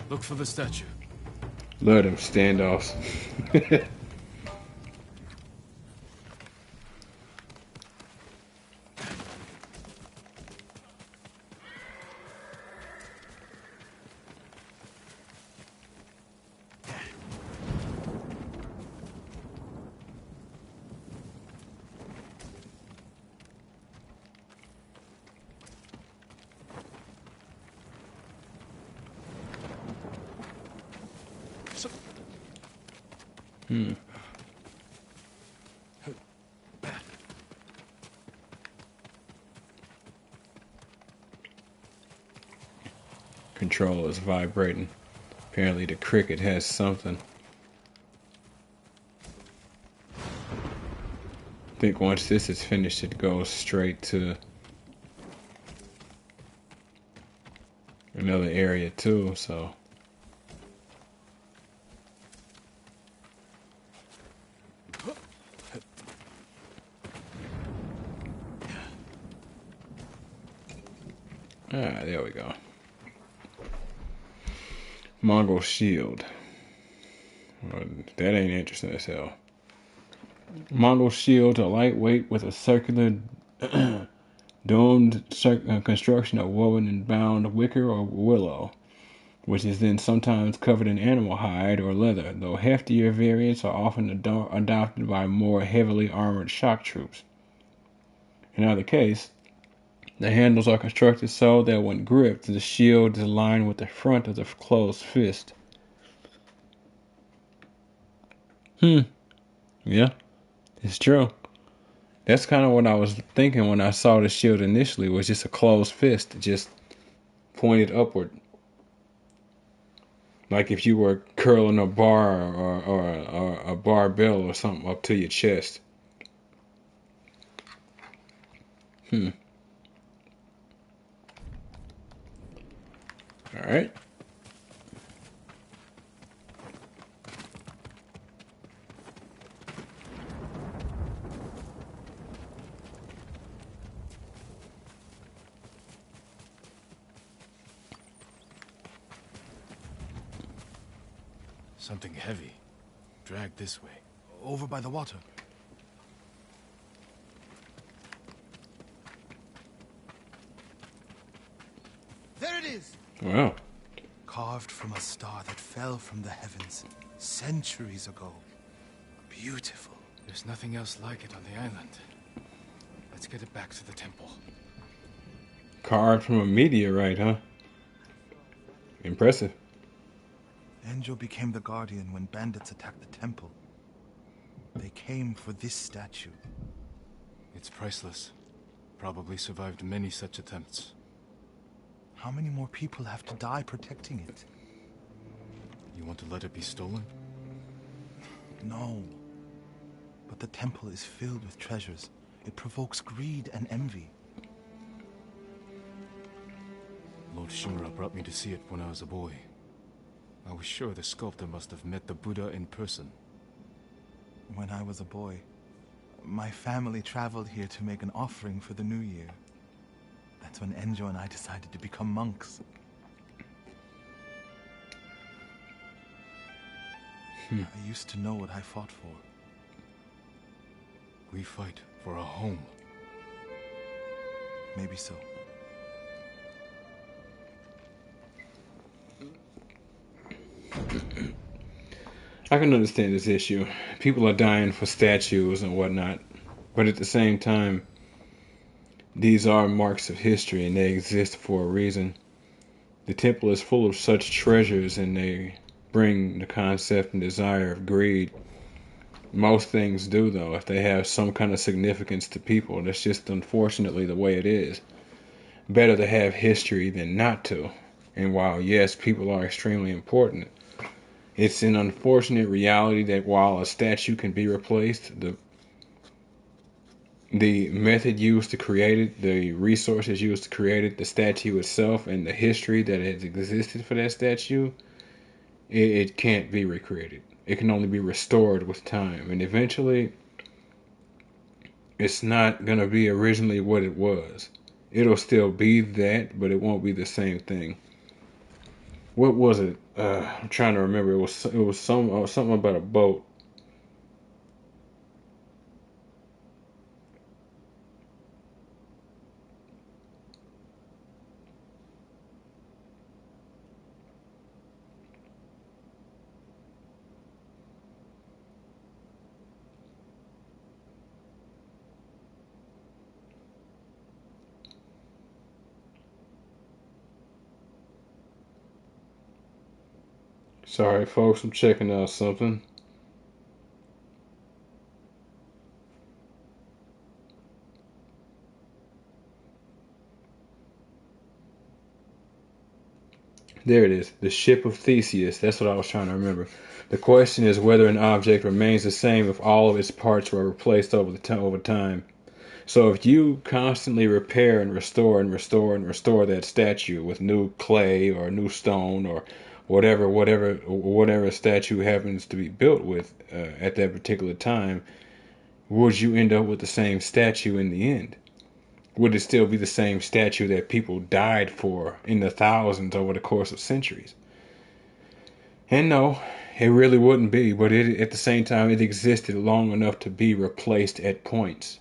Look for the statue. Love them standoffs. Controller is vibrating. Apparently the cricket has something. I think once this is finished, it goes straight to another area too, so. Ah, there we go. Mongol shield. Well, that ain't interesting as hell. Mongol shields are lightweight with a circular domed construction of woven and bound wicker or willow, which is then sometimes covered in animal hide or leather, though heftier variants are often adopted by more heavily armored shock troops. In either case, the handles are constructed so that when gripped, the shield is aligned with the front of the closed fist. Yeah, it's true. That's kind of what I was thinking when I saw the shield initially, was just a closed fist, just pointed upward. Like if you were curling a bar or a barbell or something up to your chest. Alright. Something heavy. Dragged this way. Over by the water. There it is! Wow. Carved from a star that fell from the heavens centuries ago. Beautiful. There's nothing else like it on the island. Let's get it back to the temple. Carved from a meteorite, huh? Impressive. Enjo became the guardian when bandits attacked the temple. They came for this statue. It's priceless. Probably survived many such attempts. How many more people have to die protecting it? You want to let it be stolen? No. But the temple is filled with treasures. It provokes greed and envy. Lord Shimura brought me to see it when I was a boy. I was sure the sculptor must have met the Buddha in person. When I was a boy, my family traveled here to make an offering for the new year. That's when Enjo and I decided to become monks. I used to know what I fought for. We fight for a home. Maybe so. I can understand this issue. People are dying for statues and whatnot, but at the same time, these are marks of history and they exist for a reason. The temple is full of such treasures and they bring the concept and desire of greed. Most things do, though, if they have some kind of significance to people. That's just unfortunately the way it is. Better to have history than not to. And while, yes, people are extremely important, it's an unfortunate reality that while a statue can be replaced, the method used to create it, the resources used to create it, the statue itself, and the history that has existed for that statue, it can't be recreated. It can only be restored with time. And eventually, it's not going to be originally what it was. It'll still be that, but it won't be the same thing. What was it? I'm trying to remember. It was something about a boat. Sorry, folks. I'm checking out something. There it is. The ship of Theseus. That's what I was trying to remember. The question is whether an object remains the same if all of its parts were replaced over time. So if you constantly repair and restore and restore and restore that statue with new clay or new stone or whatever statue happens to be built with at that particular time, would you end up with the same statue in the end? Would it still be the same statue that people died for in the thousands over the course of centuries? And no, it really wouldn't be, but at the same time, it existed long enough to be replaced at points.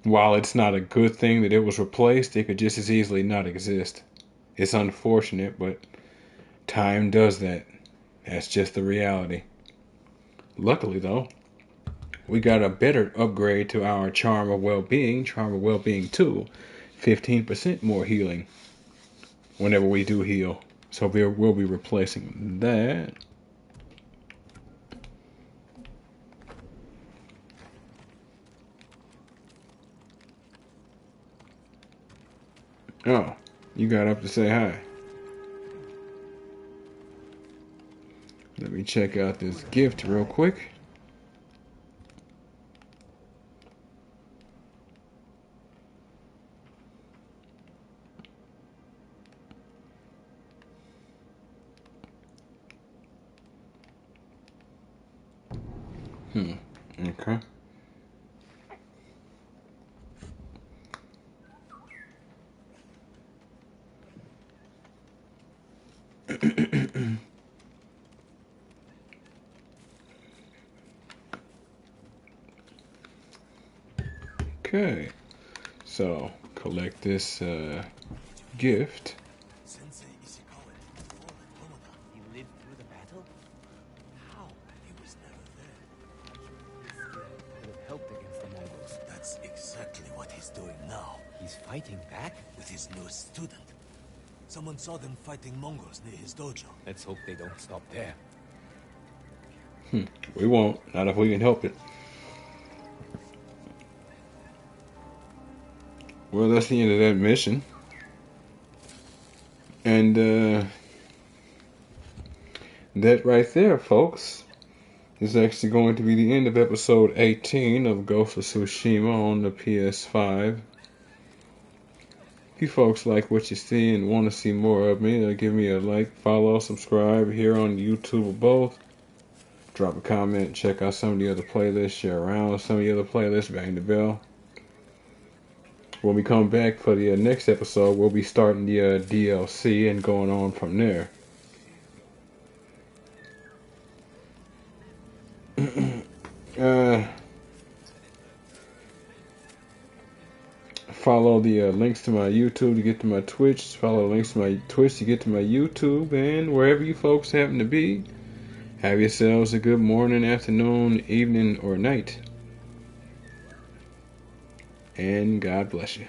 While it's not a good thing that it was replaced, it could just as easily not exist. It's unfortunate, but time does that. That's just the reality. Luckily, though, we got a better upgrade to our Charm of Well-Being 2, 15% more healing whenever we do heal. So we'll be replacing that. Oh, you got up to say hi. Let me check out this gift real quick. Okay. Okay. So, collect this gift. You lived through the battle? How? He was never there. Could have helped against the Mongols. That's exactly what he's doing now. He's fighting back? With his newest student. Someone saw them fighting Mongols near his dojo. Let's hope they don't stop there. We won't. Not if we can help it. Well, that's the end of that mission. And that right there, folks, is actually going to be the end of episode 18 of Ghost of Tsushima on the PS5. If you folks like what you see and want to see more of me, give me a like, follow, subscribe here on YouTube or both. Drop a comment, check out some of the other playlists, share around some of the other playlists, bang the bell. When we come back for the next episode, we'll be starting the DLC and going on from there. Follow the links to my YouTube to get to my Twitch. Follow the links to my Twitch to get to my YouTube. And wherever you folks happen to be, have yourselves a good morning, afternoon, evening, or night. And God bless you.